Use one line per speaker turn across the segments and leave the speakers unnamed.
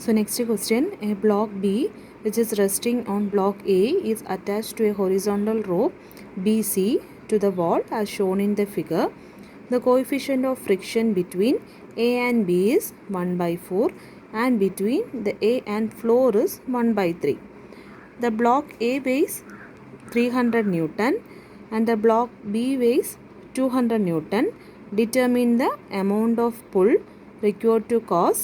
So next question, a block B which is resting on block A is attached to a horizontal rope BC to the wall as shown in the figure. The coefficient of friction between A and B is 1 by 4 and between the A and floor is 1 by 3. The block A weighs 300 Newton and the block B weighs 200 Newton. Determine the amount of pull required to cause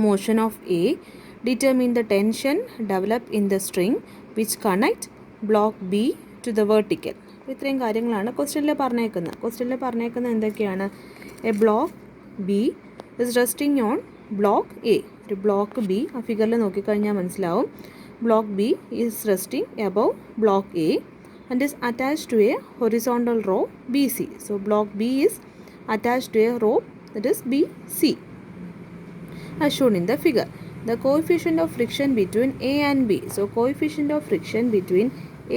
motion of A. Determine the tension developed in the string which connect block B to the vertical. ഇത്രയും കാര്യങ്ങളാണ് ക്വസ്റ്റ്യനിൽ പറഞ്ഞേക്കുന്നത് എന്തൊക്കെയാണ്? A block B is resting on block A. ഒരു block B ആ ഫിഗറിൽ നോക്കിക്കഴിഞ്ഞാൽ മനസ്സിലാവും. Block B is resting above block A and is attached to a horizontal rope BC. So block B is attached to a rope that is BC as shown in the figure. The coefficient of friction between A and B. So coefficient of friction between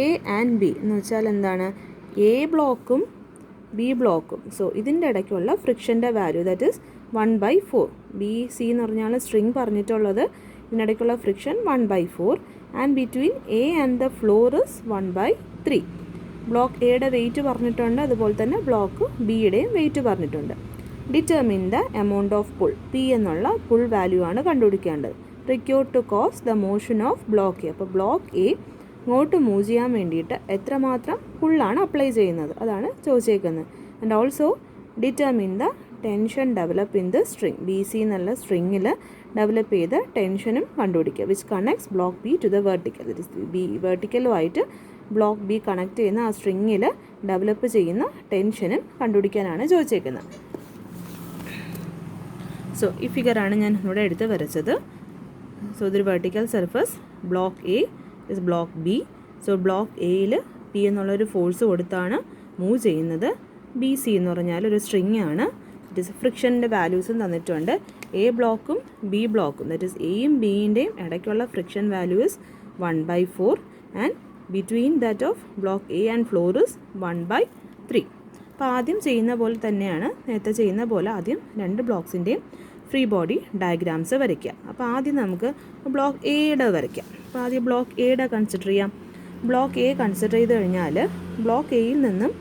A and B എന്ന് വെച്ചാൽ എന്താണ്? A ബ്ലോക്കും B ബ്ലോക്കും. So ഇതിൻ്റെ ഇടയ്ക്കുള്ള ഫ്രിക്ഷൻ്റെ value that is 1/4. B C എന്ന് പറഞ്ഞാൽ സ്ട്രിങ് പറഞ്ഞിട്ടുള്ളത് ഇതിനിടയ്ക്കുള്ള friction 1/4 and between A and the floor is 1/3. Block എയുടെ വെയിറ്റ് പറഞ്ഞിട്ടുണ്ട്, അതുപോലെ തന്നെ ബ്ലോക്ക് ബിയുടെയും വെയിറ്റ് പറഞ്ഞിട്ടുണ്ട്. Determine the amount of pull. P എന്നുള്ള പുൾ വാല്യൂ ആണ് കണ്ടുപിടിക്കേണ്ടത്. Required to cause the motion of block A. അപ്പോൾ ബ്ലോക്ക് എ ഇങ്ങോട്ട് മൂവ് ചെയ്യാൻ വേണ്ടിയിട്ട് എത്രമാത്രം പുള്ളാണ് അപ്ലൈ ചെയ്യുന്നത് അതാണ് ചോദിച്ചേക്കുന്നത്. And also determine the tension develop in the string. B C എന്നുള്ള സ്ട്രിങ്ങിൽ ഡെവലപ്പ് ചെയ്ത ടെൻഷനും കണ്ടുപിടിക്കുക. Which connects block B to the vertical. That is B വെർട്ടിക്കലുമായിട്ട് ബ്ലോക്ക് ബി കണക്ട് ചെയ്യുന്ന ആ സ്ട്രിങ്ങിൽ ഡെവലപ്പ് ചെയ്യുന്ന ടെൻഷനും കണ്ടുപിടിക്കാനാണ് ചോദിച്ചേക്കുന്നത്. സോ ഈ ഫിഗറാണ് ഞാൻ ഇവിടെ എടുത്ത് വരച്ചത്. സോ ഇതൊരു vertical surface. Block A is block B. So block എയിൽ പി എന്നുള്ളൊരു ഫോഴ്സ് കൊടുത്താണ് മൂവ് ചെയ്യുന്നത്. ബി സി എന്ന് പറഞ്ഞാൽ ഒരു സ്ട്രിങ് ആണ്. ദറ്റ് ഇസ് ഫ്രിക്ഷൻ്റെ വാല്യൂസും തന്നിട്ടുണ്ട്. എ ബ്ലോക്കും ബി ബ്ലോക്കും ദറ്റ് ഇസ് എയും ബിയിൻ്റെയും ഇടയ്ക്കുള്ള friction value is 1/4 and between that of block A and floor is 1/3. അപ്പോൾ ആദ്യം ചെയ്യുന്ന പോലെ തന്നെയാണ്, നേരത്തെ ചെയ്യുന്ന പോലെ ആദ്യം രണ്ട് ബ്ലോക്സിൻ്റെയും ഫ്രീ ബോഡി ഡയഗ്രാംസ് വരയ്ക്കാം. അപ്പോൾ ആദ്യം നമുക്ക് ബ്ലോക്ക് എയുടെ വരയ്ക്കാം. അപ്പോൾ ആദ്യം ബ്ലോക്ക് എയുടെ കൺസിഡർ ചെയ്യാം. ബ്ലോക്ക് എ കൺസിഡർ ചെയ്ത് കഴിഞ്ഞാൽ ബ്ലോക്ക് എയിൽ നിന്നും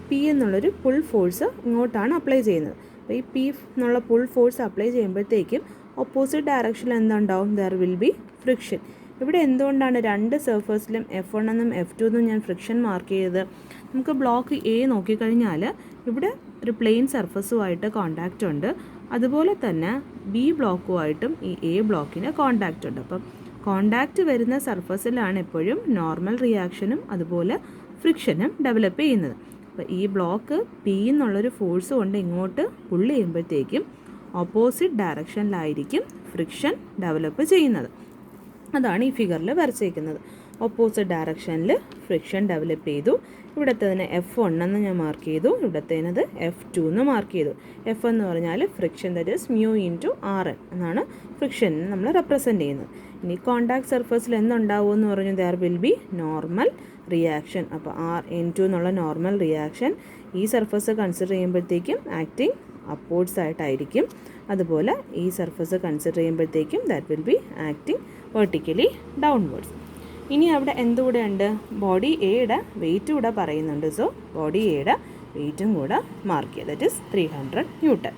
പി എന്നുള്ളൊരു പുൾ ഫോഴ്സ് ഇങ്ങോട്ടാണ് അപ്ലൈ ചെയ്യുന്നത്. അപ്പോൾ ഈ പി എന്നുള്ള പുൾ ഫോഴ്സ് അപ്ലൈ ചെയ്യുമ്പോഴത്തേക്കും ഓപ്പോസിറ്റ് ഡയറക്ഷനിൽ എന്തുണ്ടാവും? There will be friction. ഇവിടെ എന്തുകൊണ്ടാണ് രണ്ട് സർഫേസിലും F1 എന്നും F2 എന്നും ഞാൻ ഫ്രിക്ഷൻ മാർക്ക് ചെയ്തത്? നമുക്ക് ബ്ലോക്ക് എ നോക്കിക്കഴിഞ്ഞാൽ ഇവിടെ ഒരു പ്ലെയിൻ സർഫസുമായിട്ട് കോണ്ടാക്റ്റ് ഉണ്ട്. അതുപോലെ തന്നെ ബി ബ്ലോക്കുമായിട്ടും ഈ എ ബ്ലോക്കിന് കോണ്ടാക്റ്റ് ഉണ്ട്. അപ്പം കോണ്ടാക്റ്റ് വരുന്ന സർഫസിലാണ് എപ്പോഴും നോർമൽ റിയാക്ഷനും അതുപോലെ ഫ്രിക്ഷനും ഡെവലപ്പ് ചെയ്യുന്നത്. അപ്പോൾ ഈ ബ്ലോക്ക് പി എന്നുള്ളൊരു ഫോഴ്സ് കൊണ്ട് ഇങ്ങോട്ട് പുള്ള് ചെയ്യുമ്പോഴത്തേക്കും ഓപ്പോസിറ്റ് ഡയറക്ഷനിലായിരിക്കും ഫ്രിക്ഷൻ ഡെവലപ്പ് ചെയ്യുന്നത്. അതാണ് ഈ ഫിഗറിൽ വരച്ചേക്കുന്നത്. ഓപ്പോസിറ്റ് ഡയറക്ഷനിൽ ഫ്രിക്ഷൻ ഡെവലപ്പ് ചെയ്തു. ഇവിടത്തേതിന് F1 എന്ന് ഞാൻ മാർക്ക് ചെയ്തു, ഇവിടത്തേനത് F2 എന്ന് മാർക്ക് ചെയ്തു. F എന്ന് പറഞ്ഞാൽ friction that is mu into RN എന്നാണ് ഫ്രിക്ഷൻ നമ്മൾ റെപ്രസെൻറ്റ് ചെയ്യുന്നത്. ഇനി കോണ്ടാക്ട് സർഫസിൽ എന്തുണ്ടാവും എന്ന് പറഞ്ഞു? There will be normal reaction. അപ്പോൾ RN2 എന്നുള്ള നോർമൽ റിയാക്ഷൻ ഈ സർഫസ് കൺസിഡർ ചെയ്യുമ്പോഴത്തേക്കും ആക്ടിങ് അപ്വേർഡ്സ് ആയിട്ടായിരിക്കും. അതുപോലെ ഈ സർഫസ് കൺസിഡർ ചെയ്യുമ്പോഴത്തേക്കും that will be acting vertically downwards. ഇനി അവിടെ എന്തുകൂടെ ഉണ്ട്? ബോഡി എയുടെ വെയിറ്റ് കൂടെ പറയുന്നുണ്ട്. സോ ബോഡി എയുടെ വെയിറ്റും കൂടെ മാർക്ക് ചെയ്യുക. That is 300 newton.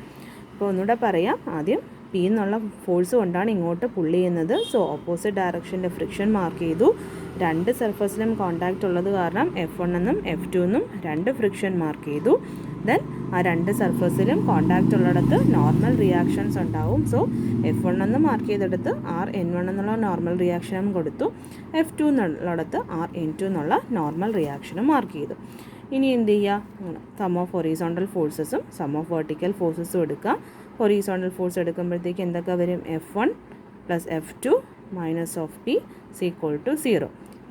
അപ്പോൾ ഒന്നുകൂടെ പറയാം. ആദ്യം പി എന്നുള്ള ഫോഴ്സ് കൊണ്ടാണ് ഇങ്ങോട്ട് പുള്ള് ചെയ്യുന്നത്. സോ ഓപ്പോസിറ്റ് ഡയറക്ഷൻ്റെ ഫ്രിക്ഷൻ മാർക്ക് ചെയ്തു. രണ്ട് സർഫസിലും കോണ്ടാക്റ്റ് ഉള്ളത് കാരണം F1 എന്നും F2 എന്നും രണ്ട് ഫ്രിക്ഷൻ മാർക്ക് ചെയ്തു. ദെൻ ആ രണ്ട് സർഫസിലും കോണ്ടാക്റ്റ് ഉള്ളിടത്ത് നോർമൽ റിയാക്ഷൻസ് ഉണ്ടാവും. സോ F1 എന്ന് മാർക്ക് ചെയ്തെടുത്ത് RN1 എന്നുള്ള നോർമൽ റിയാക്ഷനും കൊടുത്തു. F2 എന്നുള്ളിടത്ത് RN2 എന്നുള്ള നോർമൽ റിയാക്ഷനും മാർക്ക് ചെയ്തു. ഇനി എന്ത് ചെയ്യുക? സം ഓഫ് ഹൊറിസോണ്ടൽ ഫോഴ്സസും സം ഓഫ് വെർട്ടിക്കൽ ഫോഴ്സസും എടുക്കുക. ഹൊറിസോണ്ടൽ ഫോഴ്സ് എടുക്കുമ്പോഴത്തേക്ക് എന്തൊക്കെ വരും? F1 + F2 - of P = 0.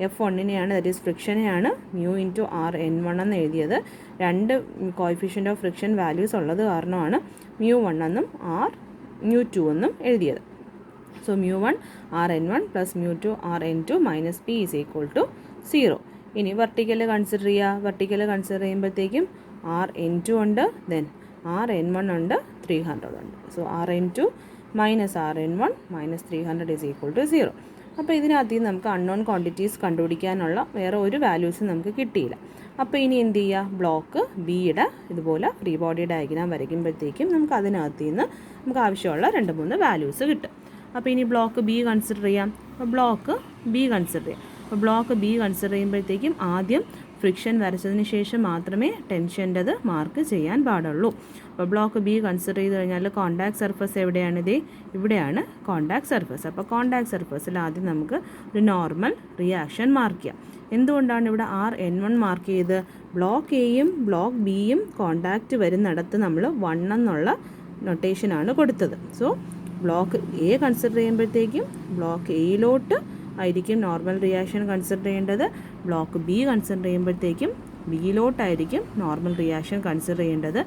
F1നെയാണ് ദറ്റ് ഈസ് ഫ്രിക്ഷനെയാണ് മ്യൂ ഇൻറ്റു RN1 എന്ന് എഴുതിയത്. രണ്ട് കോയിഫിഷ്യൻ്റ് ഓഫ് ഫ്രിക്ഷൻ വാല്യൂസ് ഉള്ളത് കാരണമാണ് μ1 എന്നും μ2 എന്നും എഴുതിയത്. So μ1 RN1 + μ2 RN2 - P = 0. ഇനി വെർട്ടിക്കൽ കൺസിഡർ ചെയ്യുക. വെർട്ടിക്കൽ കൺസിഡർ ചെയ്യുമ്പോഴത്തേക്കും RN2 ഉണ്ട്, ദെൻ RN1 ഉണ്ട്, 300 ഉണ്ട്. So RN2 minus R N one minus 300 is equal to 0. അപ്പോൾ ഇതിനകത്ത് നമുക്ക് അൺനോൺ ക്വാണ്ടിറ്റീസ് കണ്ടുപിടിക്കാനുള്ള വേറെ ഒരു വാല്യൂസ് നമുക്ക് കിട്ടിയില്ല. അപ്പോൾ ഇനി എന്ത് ചെയ്യുക, ബ്ലോക്ക് ബിയുടെ ഇതുപോലെ ഫ്രീ ബോഡി ഡയഗ്രാം വരയ്ക്കുമ്പോഴത്തേക്കും നമുക്ക് അതിനകത്ത് നിന്ന് നമുക്ക് ആവശ്യമുള്ള 2-3 വാല്യൂസ് കിട്ടും. അപ്പോൾ ഇനി ബ്ലോക്ക് ബി കൺസിഡർ ചെയ്യാം. അപ്പോൾ ബ്ലോക്ക് ബി കൺസിഡർ ചെയ്യാം. അപ്പോൾ ബ്ലോക്ക് ബി കൺസിഡർ ചെയ്യുമ്പോഴത്തേക്കും ആദ്യം ഫ്രിക്ഷൻ വരച്ചതിന് ശേഷം മാത്രമേ ടെൻഷൻ്റെത് മാർക്ക് ചെയ്യാൻ പാടുള്ളൂ. അപ്പോൾ ബ്ലോക്ക് ബി കൺസിഡർ ചെയ്ത് കഴിഞ്ഞാൽ കോണ്ടാക്ട് സർഫസ് എവിടെയാണ്? ഇവിടെയാണ് കോണ്ടാക്ട് സർഫസ്. അപ്പോൾ കോണ്ടാക്ട് സർഫസിൽ ആദ്യം നമുക്ക് ഒരു നോർമൽ റിയാക്ഷൻ മാർക്ക് ചെയ്യാം. എന്തുകൊണ്ടാണ് ഇവിടെ RN1 മാർക്ക് ചെയ്ത്? ബ്ലോക്ക് എയും ബ്ലോക്ക് ബിയും കോണ്ടാക്റ്റ് വരുന്നിടത്ത് നമ്മൾ 1 എന്നുള്ള നൊട്ടേഷനാണ് കൊടുത്തത്. സോ ബ്ലോക്ക് എ കൺസിഡർ ചെയ്യുമ്പോഴത്തേക്കും ബ്ലോക്ക് എയിലോട്ട് ആയിരിക്കും നോർമൽ റിയാക്ഷൻ കൺസിഡർ ചെയ്യേണ്ടത്. ബ്ലോക്ക് ബി കൺസിഡർ ചെയ്യുമ്പോഴത്തേക്കും ബിയിലോട്ടായിരിക്കും നോർമൽ റിയാക്ഷൻ കൺസിഡർ ചെയ്യേണ്ടത്.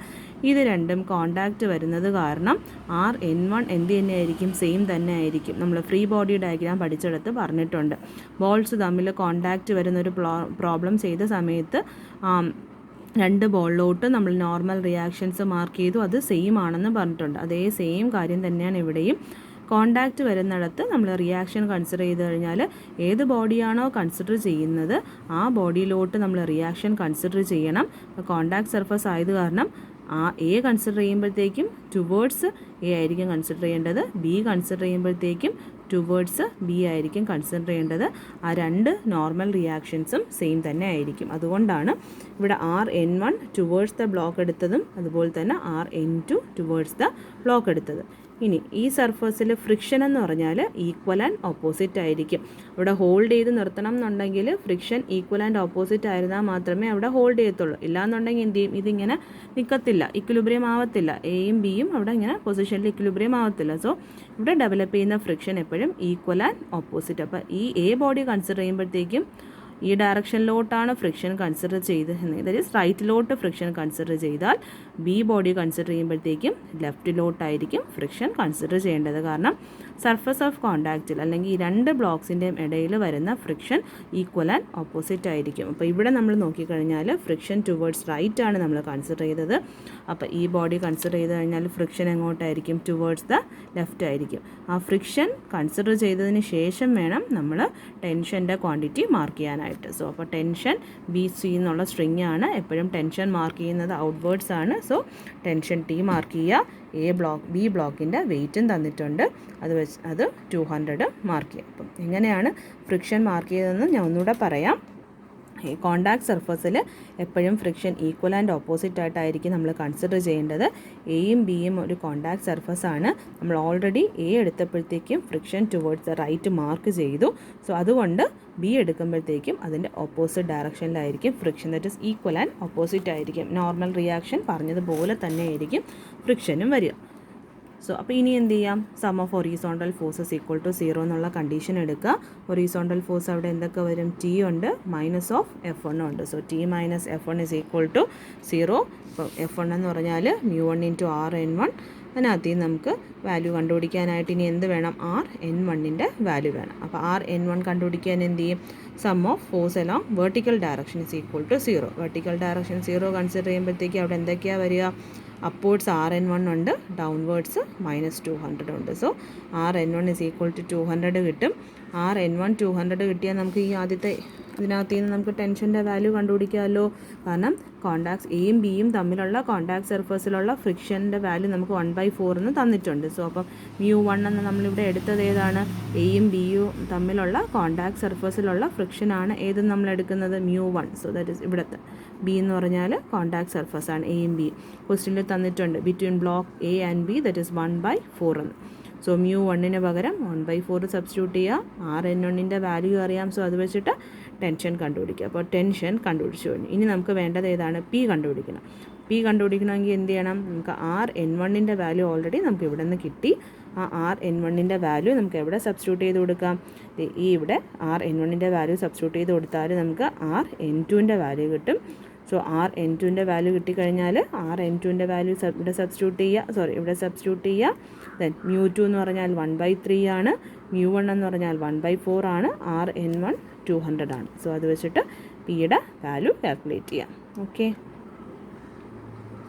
ഇത് രണ്ടും കോണ്ടാക്റ്റ് വരുന്നത് കാരണം RN1 എന്ത് തന്നെയായിരിക്കും? സെയിം തന്നെ ആയിരിക്കും. നമ്മൾ ഫ്രീ ബോഡി ഡയഗ്രാം പഠിച്ചെടുത്ത് പറഞ്ഞിട്ടുണ്ട്. ബോൾസ് തമ്മിൽ കോണ്ടാക്റ്റ് വരുന്നൊരു പ്രോബ്ലം ചെയ്ത സമയത്ത് 2 ബോളിലോട്ട് നമ്മൾ നോർമൽ റിയാക്ഷൻസ് മാർക്ക് ചെയ്തു. അത് സെയിം ആണെന്ന് പറഞ്ഞിട്ടുണ്ട്. അതേ സെയിം കാര്യം തന്നെയാണ് ഇവിടെയും. കോണ്ടാക്റ്റ് വരുന്നിടത്ത് നമ്മൾ റിയാക്ഷൻ കൺസിഡർ ചെയ്ത് കഴിഞ്ഞാൽ ഏത് ബോഡിയാണോ കൺസിഡർ ചെയ്യുന്നത് ആ ബോഡിയിലോട്ട് നമ്മൾ റിയാക്ഷൻ കൺസിഡർ ചെയ്യണം. കോണ്ടാക്ട് സർഫസ് ആയത് കാരണം എ കൺസിഡർ ചെയ്യുമ്പോഴത്തേക്കും ടുവേർഡ്സ് എ ആയിരിക്കും കൺസിഡർ ചെയ്യേണ്ടത്. ബി കൺസിഡർ ചെയ്യുമ്പോഴത്തേക്കും ടുവേർഡ്സ് ബി ആയിരിക്കും കൺസിഡർ ചെയ്യേണ്ടത്. ആ 2 നോർമൽ റിയാക്ഷൻസും സെയിം തന്നെ ആയിരിക്കും. അതുകൊണ്ടാണ് ഇവിടെ RN1 ടുവേർഡ്സ് ദ ബ്ലോക്ക് എടുത്തതും അതുപോലെ തന്നെ RN2 ടുവേർഡ്സ് ദ ബ്ലോക്ക് എടുത്തത്. ഇനി ഈ സർഫസിൽ ഫ്രിക്ഷൻ എന്ന് പറഞ്ഞാൽ ഈക്വൽ ആൻഡ് ഓപ്പോസിറ്റ് ആയിരിക്കും. ഇവിടെ ഹോൾഡ് ചെയ്ത് നിർത്തണം എന്നുണ്ടെങ്കിൽ ഫ്രിക്ഷൻ ഈക്വൽ ആൻഡ് ഓപ്പോസിറ്റ് ആയിരുന്നാൽ മാത്രമേ അവിടെ ഹോൾഡ് ചെയ്യത്തുള്ളൂ. ഇല്ലാന്നുണ്ടെങ്കിൽ എന്ത് ചെയ്യും? ഇതിങ്ങനെ നിൽക്കത്തില്ല, ഇക്വിലിബ്രിയം ആവത്തില്ല. എയും ബിയും അവിടെ ഇങ്ങനെ പൊസിഷനിൽ ഇക്വിലിബ്രിയം ആവത്തില്ല. സോ ഇവിടെ ഡെവലപ്പ് ചെയ്യുന്ന ഫ്രിക്ഷൻ എപ്പോഴും ഈക്വൽ ആൻഡ് ഓപ്പോസിറ്റ്. അപ്പോൾ ഈ എ ബോഡി കൺസിഡർ ചെയ്യുമ്പോഴത്തേക്കും ഈ ഡയറക്ഷനിലോട്ടാണ് ഫ്രിക്ഷൻ കൺസിഡർ ചെയ്തിരുന്നത്. ദാറ്റ് ഈസ് റൈറ്റിലോട്ട് ഫ്രിക്ഷൻ കൺസിഡർ ചെയ്താൽ ബി ബോഡി കൺസിഡർ ചെയ്യുമ്പോഴത്തേക്കും ലെഫ്റ്റിലോട്ടായിരിക്കും ഫ്രിക്ഷൻ കൺസിഡർ ചെയ്യേണ്ടത്. കാരണം സർഫസ് ഓഫ് കോണ്ടാക്റ്റിൽ അല്ലെങ്കിൽ ഈ 2 ബ്ലോക്സിൻ്റെയും ഇടയിൽ വരുന്ന ഫ്രിക്ഷൻ ഈക്വൽ ആൻഡ് ഓപ്പോസിറ്റ് ആയിരിക്കും. അപ്പോൾ ഇവിടെ നമ്മൾ നോക്കിക്കഴിഞ്ഞാൽ ഫ്രിക്ഷൻ ടുവേർഡ്സ് റൈറ്റ് ആണ് നമ്മൾ കൺസിഡർ ചെയ്തത്. അപ്പോൾ ഈ ബോഡി കൺസിഡർ ചെയ്ത് കഴിഞ്ഞാൽ ഫ്രിക്ഷൻ എങ്ങോട്ടായിരിക്കും? ടുവേർഡ്സ് ദ ലെഫ്റ്റ് ആയിരിക്കും. ആ ഫ്രിക്ഷൻ കൺസിഡർ ചെയ്തതിന് ശേഷം വേണം നമ്മൾ ടെൻഷൻ്റെ ക്വാണ്ടിറ്റി മാർക്ക് ചെയ്യാനായിട്ട്. സോ അപ്പോൾ ടെൻഷൻ BC എന്നുള്ള സ്ട്രിങ് ആണ്. എപ്പോഴും ടെൻഷൻ മാർക്ക് ചെയ്യുന്നത് ഔട്ട്വേർഡ്സ് ആണ്. സോ ടെൻഷൻ T മാർക്ക് ചെയ്യുക. ബി ബ്ലോക്കിൻ്റെ വെയിറ്റും തന്നിട്ടുണ്ട്. അത് 200 മാർക്ക് ചെയ്യുക. അപ്പം എങ്ങനെയാണ് ഫ്രിക്ഷൻ മാർക്ക് ചെയ്തതെന്ന് ഞാൻ ഒന്നുകൂടെ പറയാം. കോണ്ടാക്ട് സർഫസിൽ എപ്പോഴും ഫ്രിക്ഷൻ ഈക്വൽ ആൻഡ് ഓപ്പോസിറ്റ് ആയിട്ടായിരിക്കും നമ്മൾ കൺസിഡർ ചെയ്യേണ്ടത്. എയും ബിയും ഒരു കോണ്ടാക്ട് സർഫസ് ആണ്. നമ്മൾ ഓൾറെഡി എ എടുത്തപ്പോഴത്തേക്കും friction towards the right mark ചെയ്തു. സോ അതുകൊണ്ട് ബി എടുക്കുമ്പോഴത്തേക്കും അതിൻ്റെ ഓപ്പോസിറ്റ് ഡയറക്ഷനിലായിരിക്കും ഫ്രിക്ഷൻ. That is equal and opposite ആയിരിക്കും. നോർമൽ റിയാക്ഷൻ പറഞ്ഞതുപോലെ തന്നെ ആയിരിക്കും ഫ്രിക്ഷനും വരിക. സോ അപ്പോൾ ഇനി എന്ത് ചെയ്യാം? Sum of horizontal forces equal to 0 എന്നുള്ള കണ്ടീഷൻ എടുക്കുക. ഹൊറിസോണ്ടൽ ഫോഴ്സ് അവിടെ എന്തൊക്കെ വരും? T ഉണ്ട്, മൈനസ് ഓഫ് F1 ഉണ്ട്. So T minus F1 is equal to 0. ഇപ്പോൾ F1 എന്ന് പറഞ്ഞാൽ μ1 ഇൻറ്റു RN1. അതിനകത്ത് നമുക്ക് വാല്യൂ കണ്ടുപിടിക്കാനായിട്ട് ഇനി എന്ത് വേണം? RN1ൻ്റെ വാല്യൂ വേണം. അപ്പോൾ RN1 കണ്ടുപിടിക്കാൻ എന്ത് ചെയ്യും? Sum of force along vertical direction is equal to 0. Vertical direction 0 consider ചെയ്യുമ്പോഴത്തേക്ക് അവിടെ എന്തൊക്കെയാണ് വരിക? അപ്വേർഡ്സ് RN1 ഉണ്ട്, ഡൗൺവേർഡ്സ് -200 ഉണ്ട്. So RN1 is equal to 200 കിട്ടും. RN1 200 കിട്ടിയാൽ നമുക്ക് ഈ ആദ്യത്തെ ഇതിനകത്ത് നിന്ന് നമുക്ക് ടെൻഷൻ്റെ വാല്യൂ കണ്ടുപിടിക്കാമല്ലോ. കാരണം കോണ്ടാക്ട്സ് എയും ബിയും തമ്മിലുള്ള കോണ്ടാക്ട് സർഫസിലുള്ള ഫ്രിക്ഷൻ്റെ വാല്യൂ നമുക്ക് 1/4 എന്ന് തന്നിട്ടുണ്ട്. സോ അപ്പം μ1 എന്ന് നമ്മളിവിടെ എടുത്തത് ഏതാണ്? എയും ബിയും തമ്മിലുള്ള കോണ്ടാക്ട് സർഫസിലുള്ള ഫ്രിക്ഷനാണ് ഏത് നമ്മൾ എടുക്കുന്നത്? μ1. സോ ദാറ്റ് ഇസ് ഇവിടുത്തെ ബി എന്ന് പറഞ്ഞാൽ കോണ്ടാക്ട് സർഫസ് ആണ് എയും ബി. ക്വസ്റ്റ്യനിൽ തന്നിട്ടുണ്ട് between block A and B that is 1/4 എന്ന്. സോ μ1 പകരം 1/4 സബ്സ്റ്റിറ്റ്യൂട്ട് ചെയ്യുക. RN1ൻ്റെ വാല്യൂ അറിയാം. സോ അത് വെച്ചിട്ട് ടെൻഷൻ കണ്ടുപിടിക്കുക. അപ്പോൾ ടെൻഷൻ കണ്ടുപിടിച്ചു കഴിഞ്ഞു. ഇനി നമുക്ക് വേണ്ടത് ഏതാണ്? P കണ്ടുപിടിക്കണം. P കണ്ടുപിടിക്കണമെങ്കിൽ എന്ത് ചെയ്യണം? നമുക്ക് RN1ൻ്റെ വാല്യൂ ഓൾറെഡി നമുക്ക് ഇവിടെ നിന്ന് കിട്ടി. ആ RN1ൻ്റെ വാല്യൂ നമുക്ക് എവിടെ സബ്സ്റ്റിറ്റ്യൂട്ട് ചെയ്ത് കൊടുക്കാം? ഈ ഇവിടെ RN1ൻ്റെ വാല്യൂ സബ്സ്റ്റിറ്റ്യൂട്ട് ചെയ്ത് കൊടുത്താൽ നമുക്ക് RN2ൻ്റെ വാല്യൂ കിട്ടും. സോ RN2ൻ്റെ വാല്യൂ കിട്ടിക്കഴിഞ്ഞാൽ RN2ൻ്റെ വാല്യൂ ഇവിടെ സബ്സ്റ്റിറ്റ്യൂട്ട് ചെയ്യുക. ദെൻ μ2 എന്ന് പറഞ്ഞാൽ 1/3 ആണ്. μ1 എന്ന് പറഞ്ഞാൽ 1/4 ആണ്. RN1 200 ആണ്. സോ അത് വെച്ചിട്ട് Pയുടെ വാല്യൂ കാൽക്കുലേറ്റ് ചെയ്യാം. ഓക്കെ.